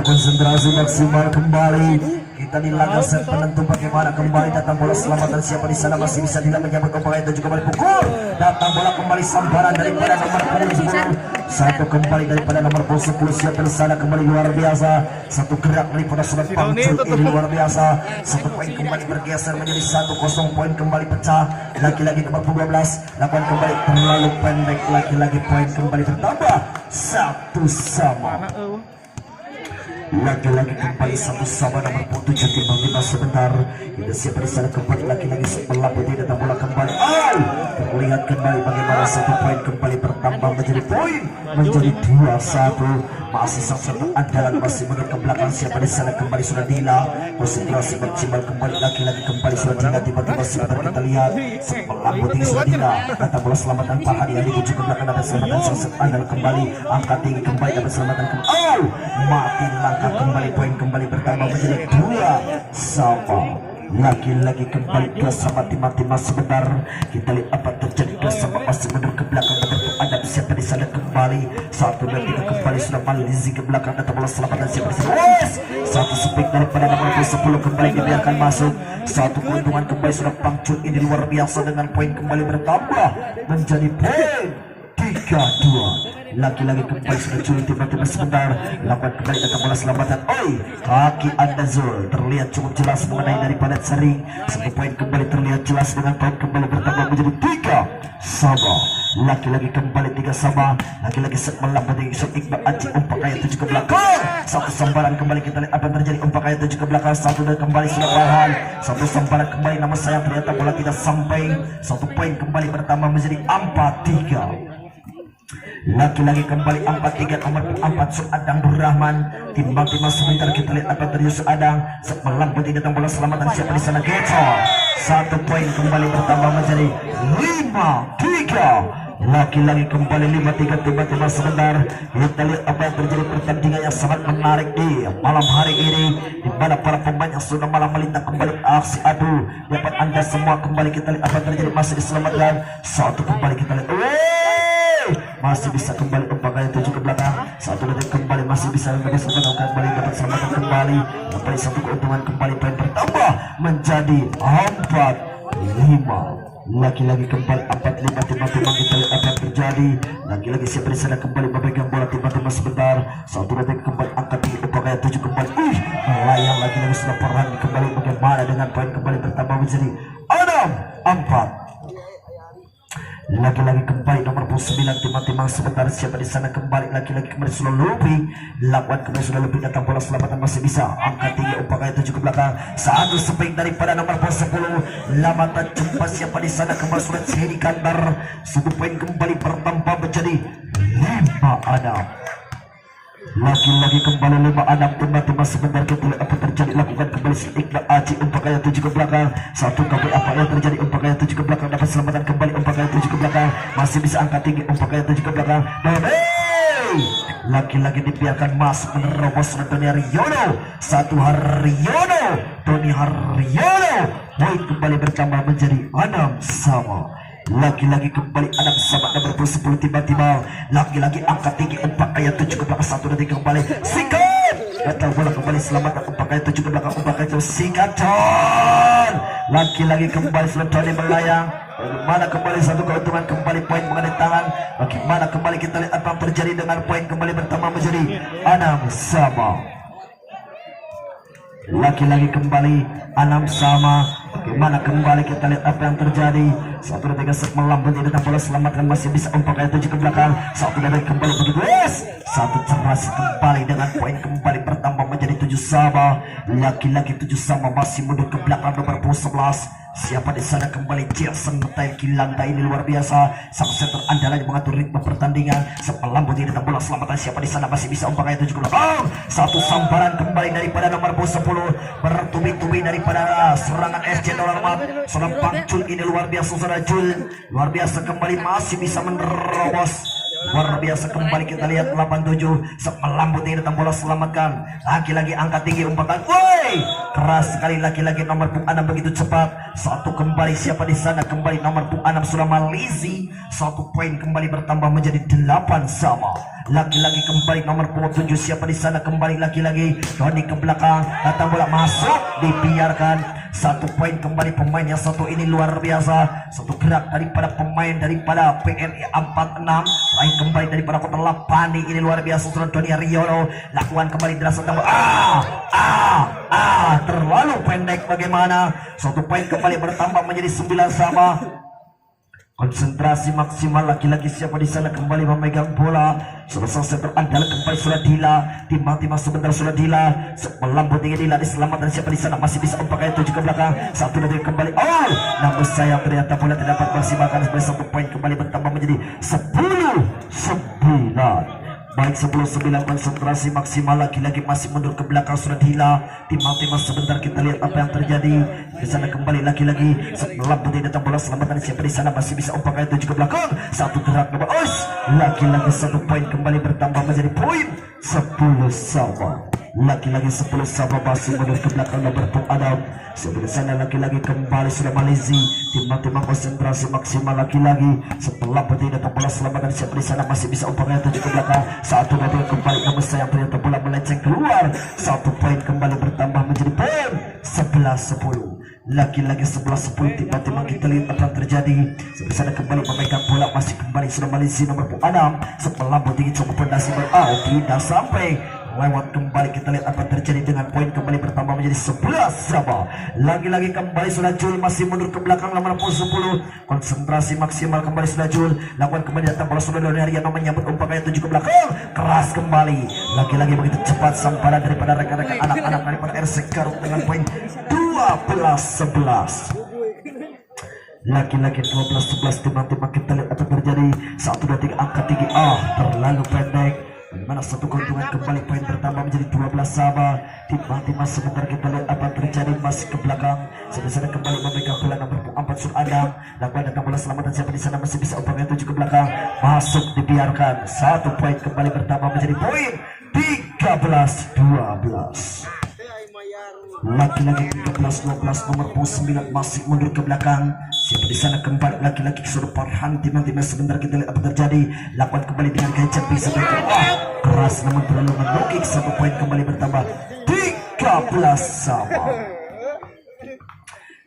Konsentrasi maksimal kembali. Kita di laga set penentu bagaimana kembali datang bola selamatan siapa di sana masih bisa tidak menyambut kembali dan juga kembali pukul. Datang bola kembali sambaran daripada nomor 10. Satu kembali daripada nomor 10 siapa di sana kembali luar biasa. Satu gerak daripada surat Pangcul ini luar biasa. Satu poin kembali bergeser menjadi 1-0, poin kembali pecah. Lagi-lagi nomor 12 lakukan kembali terlalu pendek, lagi-lagi poin kembali bertambah 1-sama. Lagi-lagi kembali 1-sama nomor 7 timbang 5 sebentar. Kita siap di sana kembali lagi-lagi sebelah putih datang bola kembali. Terlihat kembali bagaimana 1 poin kembali bertambah menjadi poin menjadi 2-1. Masih satu andalan masih menurut ke belakang siapa di sana kembali sudah Dila. Konsentrasi maksimal kembali lagi-lagi kembali sudah Dila tiba-tiba sebentar kita lihat sebelah putih sudah Dila. Datang bola selamatan Pak Hadi yang dituju ke belakang dapat selamatan sosok andal kembali angkat tinggi kembali dapat selamatan kembali. Mati langkah kembali poin kembali bertambah menjadi 2-sama. Lagi-lagi kembali 2-sama timah-timah sebentar. Kita lihat apa terjadi 2-sama masih mundur ke belakang ada siapa di sana kembali 1 dan 3 kembali sudah Malizi ke belakang datang bola selamatan siapa di sana. Satu speak daripada nomor 10 kembali dibiarkan masuk. Satu keuntungan kembali sudah Pangcul ini luar biasa dengan poin kembali bertambah menjadi poin 3-2. Lagi-lagi kembali sudah curi tiba-tiba sebentar lakukan kembali datang bola selamatan. Kaki Anda Zul terlihat cukup jelas mengenai daripada sering. 1 poin kembali terlihat jelas dengan poin kembali bertambah menjadi 3-sama. Lagi-lagi kembali 3-sama. Lagi-lagi set melambat Iqbal Aji umpak kaya 7 ke belakang. 1 sambaran kembali kita lihat apa yang terjadi umpak kaya 7 ke belakang. 1 dan kembali sudah bahan. 1 sambaran kembali nama saya ternyata bola tidak sampai. 1 poin kembali bertambah menjadi 4-3. Lagi-lagi kembali 4-3 nomor 4 Suadang Durrahman timbang-timbang sebentar kita lihat apa terjadi Suadang sebelah putih datang bola selamatan siapa di sana Gecor 1 poin kembali bertambah menjadi 5-3. Lagi-lagi kembali 5-3 tiba-tiba sebentar kita lihat apa yang terjadi pertandingan yang sangat menarik di malam hari ini di mana para pemain yang sudah malam melintang kembali aksi adu dapat Anda semua kembali kita lihat apa yang terjadi masih diselamatkan 1 kembali kita lihat masih bisa kembali umpak kaya 7 ke belakang 1 detik kembali masih bisa kembali dapat selamatkan kembali 1 keuntungan kembali poin bertambah menjadi 4-5. Lagi-lagi kembali 4-5 tiba-tiba kita lihat apa yang terjadi. Lagi-lagi siapa di sana kembali memegang bola tiba-tiba sebentar 1 detik kembali angkat tinggi umpak kaya 7 kembali melayang lagi-lagi sudah perang kembali bagaimana dengan poin kembali bertambah menjadi 6-4. Lagi-lagi kembali nomor 9 timang-timang sebentar siapa di sana kembali lagi-lagi kembali sudah lebih lakukan kembali sudah lebih datang bola selamatan masih bisa angkat tinggi umpak kaya 7 ke belakang 1 spring daripada nomor 10 lamatan jumpa siapa di sana kembali sudah Syedi Kandar 1 poin kembali bertambah menjadi 5-6. Lagi-lagi kembali 5-6 tiba-tiba sebentar kita lihat apa terjadi lakukan kembali Iqbal Aji umpak kaya 7 ke belakang 1 kembali apa yang terjadi umpak kaya 7 ke belakang dapat selamatan kembali umpak kaya 7 ke belakang masih bisa angkat tinggi umpak kaya 7 ke belakang dan lagi-lagi dibiarkan masuk menerobos Tony Haryono 1 Haryono Tony Haryono poin kembali bertambah menjadi 6-sama. Lagi-lagi kembali 6-sama nomor 10 tiba-tiba lagi-lagi angkat tinggi umpak kaya 7 ke belakang 1 detik kembali sikat datang bola kembali selamatkan umpak kaya 7 ke belakang umpak kaya 7 sikatan lagi-lagi kembali Tony melayang bagaimana kembali 1 keuntungan kembali poin mengenai tangan bagaimana kembali kita lihat apa yang terjadi dengan poin kembali bertambah menjadi 6-sama. Lagi-lagi kembali 6-sama bagaimana kembali kita lihat apa yang terjadi 1 detik set melambat datang bola selamatkan masih bisa umpak kaya 7 ke belakang 1 detik kembali begitu 1 ceras kembali dengan poin kembali bertambah menjadi 7-sama. Lagi-lagi 7-sama masih mundur ke belakang nomor 11 Siapa di sana kembali Jason Metail Kilanda ini luar biasa. Sang center andalan yang mengatur ritme pertandingan. Sepelambu tidak bola selamatan. Siapa di sana masih bisa umpan itu juga. Satu sambaran kembali daripada nomor 10 bertubi-tubi daripada serangan SC Dollarmat. Seorang Jul ini luar biasa saudara Jul. Luar biasa kembali masih bisa menerobos. Luar biasa kembali kita lihat 87 semelambut ini datang bola selamatkan. Lagi-lagi angkat tinggi umpatan. Woi, keras sekali lagi-lagi nomor pung 6 begitu cepat. Satu kembali siapa di sana kembali nomor pung 6 sudah Malizi. 1 poin kembali bertambah menjadi 8 sama. Lagi-lagi kembali nomor pung 7 siapa di sana kembali lagi-lagi Doni ke belakang datang bola masuk dibiarkan. 1 poin kembali pemain yang satu ini luar biasa. Satu gerak daripada pemain daripada PNI 46 lain kembali daripada Kota Lapani ini luar biasa. Surat Doni Riolo lakukan kembali derasa tambah terlalu pendek bagaimana. 1 poin kembali bertambah menjadi 9 sama. Konsentrasi maksimal lagi-lagi siapa di sana kembali memegang bola. Selesai center andalan kembali sudah Dila. Timang-timang sebentar sudah Dila. Melambut tinggi Dila diselamatkan siapa di sana masih bisa umpakan itu juga belakang. 1 detik kembali. Namun sayang ternyata bola tidak dapat maksimalkan sebagai 1 poin kembali bertambah menjadi 10-9. Baik 10-9 konsentrasi maksimal lagi-lagi masih mundur ke belakang sudah Dila. Timang-timang sebentar kita lihat apa yang terjadi. Di sana kembali lagi-lagi setelah putih datang bola selamatan siapa di sana masih bisa umpakan itu juga belakang. 1 gerak nomor lagi-lagi 1 poin kembali bertambah menjadi poin 10 sama. Lagi-lagi 10 sama masih mundur ke belakang nomor pung Adam. Sebelah sana lagi-lagi kembali sudah Malizi. Timang-timang konsentrasi maksimal lagi-lagi setelah putih datang bola selamatan siapa di sana masih bisa umpakan itu juga belakang. 1 detik kembali namun sayang ternyata bola melenceng keluar. 1 poin kembali bertambah menjadi poin 11-10. Lagi-lagi 11-10 tiba-tiba kita lihat apa yang terjadi. Sebelah sana kembali memegang bola masih kembali sudah Malizi nomor pung 6. Setelah tinggi coba pondasi tidak sampai. Lewat kembali kita lihat apa terjadi dengan poin kembali bertambah menjadi 11 sama. Lagi-lagi kembali sudah Jul masih mundur ke belakang nomor 10. Konsentrasi maksimal kembali sudah Jul. Lakukan kembali datang bola sudah Doni Ariano menyambut umpakannya 7 ke belakang. Keras kembali. Lagi-lagi begitu cepat samparan daripada rekan-rekan anak-anak daripada RC Garut dengan poin 12-11. Lagi-lagi 12-11 timang-timang kita lihat apa terjadi. 1 detik angka tinggi terlalu pendek. Dimana 1 keuntungan kembali poin bertambah menjadi 12 sama. Timang-timang sebentar kita lihat apa terjadi masih ke belakang. Sebentar kembali memegang bola nomor 4 Sur Adam. Lakukan datang bola selamatan siapa di sana masih bisa umpamanya 7 ke belakang. Masuk dibiarkan. 1 poin kembali bertambah menjadi poin 13-12. Lagi-lagi 13-12 nomor 9 masih mundur ke belakang. Siapa di sana kembali lagi-lagi suruh Farhan. Timang-timang sebentar kita lihat apa terjadi. Lakukan kembali dengan gaya jumping sebentar. Keras namun terlalu menukik. 1 poin kembali bertambah 13 sama.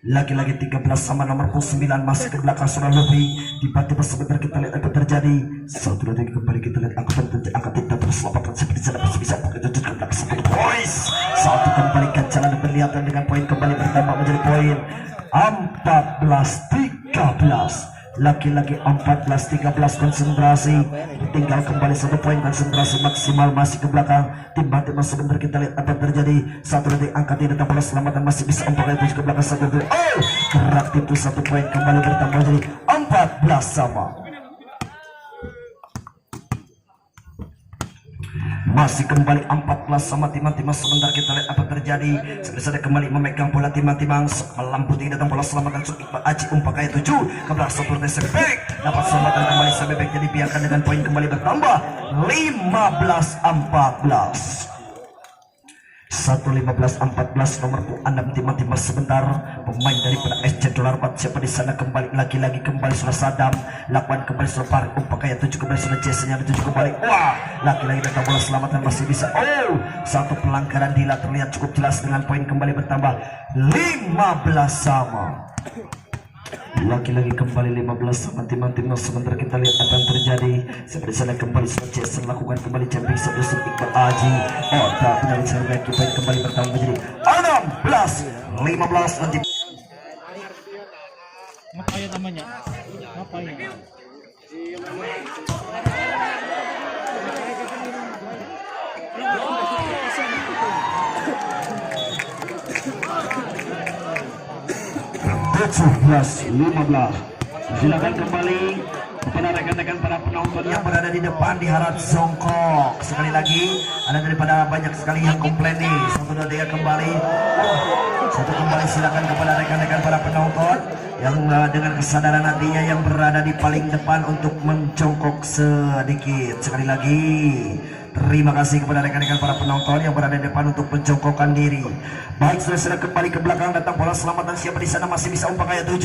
Lagi-lagi 13 sama nomor 9 masih ke belakang sudah lebih. Tiba-tiba sebentar kita lihat apa terjadi. 1 detik kembali kita lihat angka tidak berselamatkan seperti sana masih bisa pakai tujuh ke belakang 1 poin. 1 kembalikan jalan penglihatan dengan poin kembali bertambah menjadi poin 14-13. Lagi-lagi 14-13 konsentrasi. Tinggal kembali 1 poin konsentrasi maksimal masih ke belakang. Tiba-tiba sebentar kita lihat apa terjadi. 1 detik angkat tidak bola selamatan masih bisa umpamanya itu ke belakang 1 detik. Gerak itu 1 poin kembali bertambah jadi 14 sama. Masih kembali 14 sama timang-timang sebentar kita lihat apa terjadi. Sebentar kembali memegang bola timang-timang melamputi datang bola selamatan Iqbal Aji umpakannya 7 ke belakang seperti sebek dapat selamatan kembali sebek jadi biarkan dengan poin kembali bertambah 15-14. 1-15-14 nomor 6 timang-timang sebentar pemain daripada SC Dollarmat siapa di sana kembali lagi-lagi kembali sudah Sadam lakukan kembali sudah Farid umpakannya 7 kembali sudah Jasonnya 7 kembali lagi-lagi datang bola selamatan masih bisa 1 pelanggaran Dila terlihat cukup jelas dengan poin kembali bertambah 15 sama. Lagi-lagi kembali 15 sama timang-timang sebentar kita lihat apa yang terjadi. Seperti sana kembali sudah Jason lakukan kembali jumping satu Iqbal Aji tak benar sampai kita kembali bertambah menjadi 16-15 nanti. Ngapain namanya? Ngapain? 17-15. Silakan kembali kepada rekan-rekan para penonton yang berada di depan di Harap Songkok. Sekali lagi ada daripada banyak sekali yang komplain nih. 1, 2, 3 kembali. Satu kembali silakan kepada rekan-rekan para penonton yang dengan kesadaran hatinya yang berada di paling depan untuk mencongkok sedikit. Sekali lagi terima kasih kepada rekan-rekan para penonton yang berada di depan untuk mencongkokkan diri. Baik, sudah kembali ke belakang, datang bola selamatan siapa di sana masih bisa umpan kayak 7.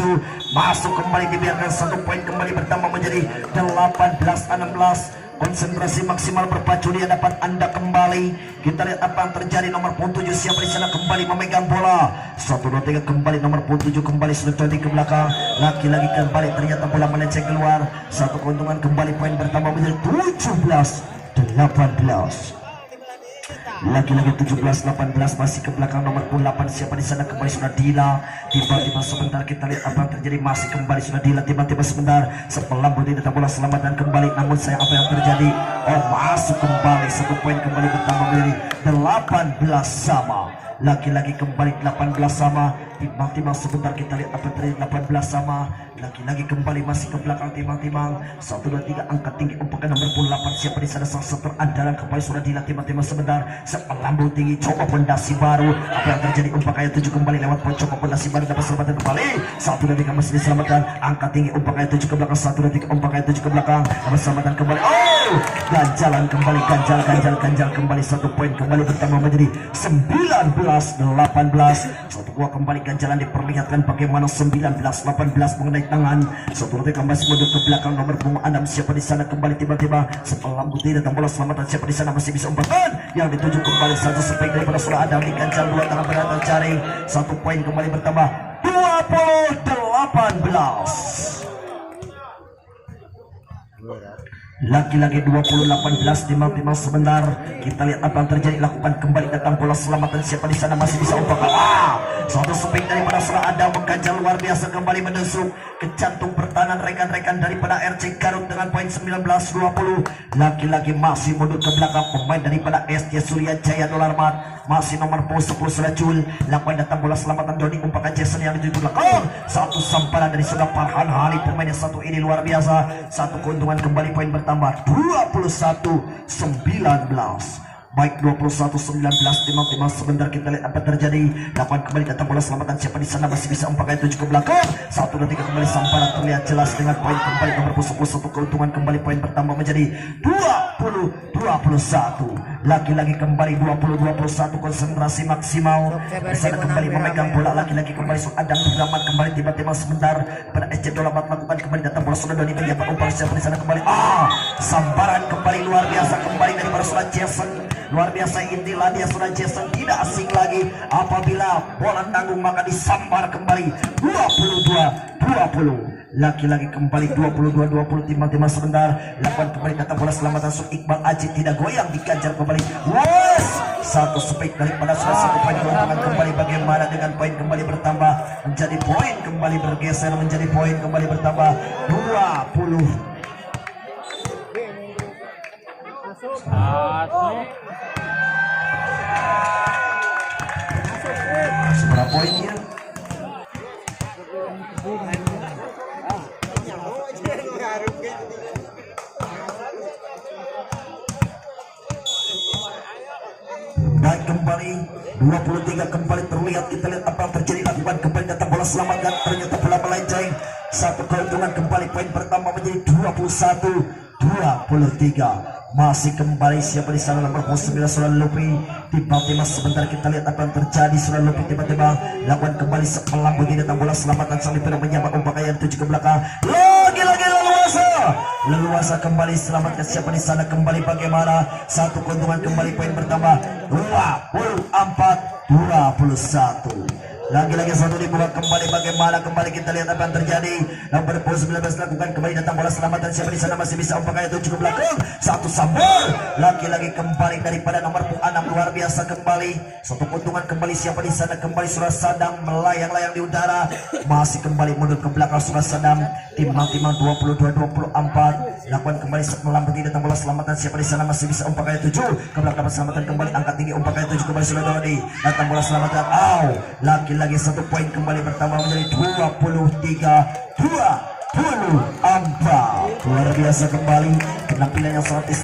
Masuk kembali, dibiarkan 1 poin kembali bertambah menjadi 18-16. Konsentrasi maksimal berpacu dia dapat Anda kembali. Kita lihat apa yang terjadi. Nomor punggung 7 siapa di sana kembali memegang bola. 1, 2, 3 kembali nomor punggung 7 kembali sudah ke belakang. Lagi-lagi kembali ternyata bola melenceng keluar. Satu keuntungan kembali, poin bertambah menjadi 17-18. Lagi-lagi 17-18 masih ke belakang nomor 8 siapa di sana kembali sudah Dila. Tiba-tiba sebentar kita lihat apa yang terjadi, masih kembali sudah Dila. Tiba-tiba sebentar sebelah bodi datang bola selamatkan kembali, namun saya apa yang terjadi, masuk kembali 1 poin kembali bertambah menjadi 18 sama. Lagi-lagi kembali 18 sama. Timbang-timbang sebentar kita lihat apa terjadi, 18 sama. Lagi-lagi kembali masih ke belakang timbang-timbang 1, 2, 3 angkat tinggi umpakan nomor 8 siapa di sana sang seter andalan kembali sudah Dila. Timbang-timbang sebentar melambung tinggi coba pondasi baru. Apa yang terjadi, umpakan 7 kembali lewat pojok coba pondasi baru dapat selamatkan kembali. 1, 2, 3 masih diselamatkan, angkat tinggi umpakan 7 ke belakang. 1, 2, 3 umpakan 7 ke belakang dapat selamatkan kembali. Ganjalan kembali, ganjal kembali 1 poin kembali bertambah menjadi 19-18. 1 buah kembali ganjalan diperlihatkan bagaimana 19-18 mengenai tangan. 1, 2, 3 masih mundur ke belakang nomor punggung 6 siapa di sana kembali. Tiba-tiba setelah putih datang bola selamatan siapa di sana masih bisa umpatan yang dituju kembali 1 spek daripada sudah ada di ganjal 2 tangan berada cari 1 poin kembali bertambah 20-18. Lagi-lagi 20-18 timbang-timbang sebentar kita lihat apa yang terjadi, lakukan kembali datang bola selamatan siapa di sana masih bisa umpakan. Satu spek daripada sudah ada mengganjal luar biasa kembali menusuk ke jantung pertahanan rekan-rekan daripada RC Garut dengan poin 19-20. Lagi-lagi masih mundur ke belakang pemain daripada ST Surya Jaya Dolarmat masih nomor 10 sudah Jul. Lakukan datang bola selamatan Doni umpakan Jason yang dituju belakang. 1 samparan dari sudah Farhan Halid pemain yang 1 ini luar biasa. 1 keuntungan kembali, poin bertambah 21-19. Baik, 21-19 timbang-timbang sebentar kita lihat apa terjadi. Lakukan kembali datang bola selamatan siapa di sana masih bisa umpakan 7 ke belakang. 1, 2, 3 kembali samparan terlihat jelas dengan poin kembali nomor 10 1 keuntungan kembali, poin bertambah menjadi 20-21. Lagi-lagi kembali 20-21 konsentrasi maksimal. Di sana kembali memegang bola, lagi-lagi kembali Adam Abdurrahman kembali. Tiba-tiba sebentar pada SC Dolamat lakukan kembali datang bola sudah Doni menjabat umpan siapa di sana kembali. Sambaran kembali luar biasa kembali dari Sudah Jason. Luar biasa inilah dia sudah Jason, tidak asing lagi apabila bola tanggung maka disambar kembali 22-20. Lagi-lagi kembali 22-20 timbang-timbang sebentar. Lakukan kembali datang bola selamatan Iqbal Aji tidak goyang, diganjar kembali. 1 spek daripada sudah 1 poin keuntungan kembali. Bagaimana dengan poin kembali bertambah menjadi poin kembali bergeser menjadi poin kembali bertambah 20. Seberapa poinnya? Dan kembali 23 kembali terlihat, kita lihat apa yang terjadi. Lakukan kembali datang bola selamatkan, ternyata bola melenceng. 1 keuntungan kembali, poin pertama menjadi 21-23. Masih kembali siapa di sana nomor 9 Sunan Lupi. Tiba-tiba sebentar kita lihat apa yang terjadi. Sunan Lupi tiba-tiba lakukan kembali melambung datang bola selamatan sambil pada menyambar umpakan 7 ke belakang. Lagi-lagi leluasa kembali selamatkan siapa di sana kembali. Bagaimana 1 keuntungan kembali, poin bertambah 24-21. Lagi-lagi 1 dibuka kembali. Bagaimana kembali kita lihat apa yang terjadi. Nomor 19 lakukan kembali datang bola selamatan siapa di sana masih bisa umpakan 7 ke belakang. 1 sambal. Lagi-lagi kembali daripada nomor 6 luar biasa kembali. 1 keuntungan kembali siapa di sana kembali. Surah Sadam melayang-layang di udara. Masih kembali mundur ke belakang Surah Sadam. Timbang-timbang 22-24. Lakukan kembali melambung datang bola selamatan siapa di sana masih bisa umpakan 7 ke belakang. Selamatan kembali angkat tinggi umpakan 7 kembali Surah Dodi. Datang bola selamatan. Lagi lagi 1 poin kembali bertambah menjadi 23-24. Luar biasa kembali penampilan yang sangat baik.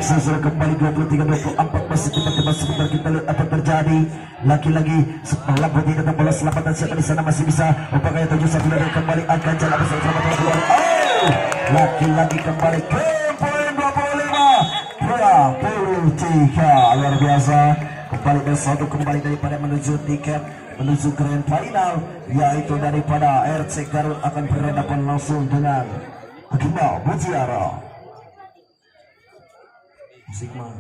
Susul kembali 23-24 masih tiba-tiba sebentar kita lihat apa terjadi. Lagi-lagi setelah putih datang bola selamatan siapa di sana masih bisa. Apakah yang 7 dan kembali akan jalan bersama selamat keluar. Lagi-lagi kembali ke poin 25-23. Luar biasa. Kembali dan satu kembali daripada menuju tiket menuju grand final, yaitu daripada RC Garut akan berhadapan langsung dengan Agima Mutiara. Sigma.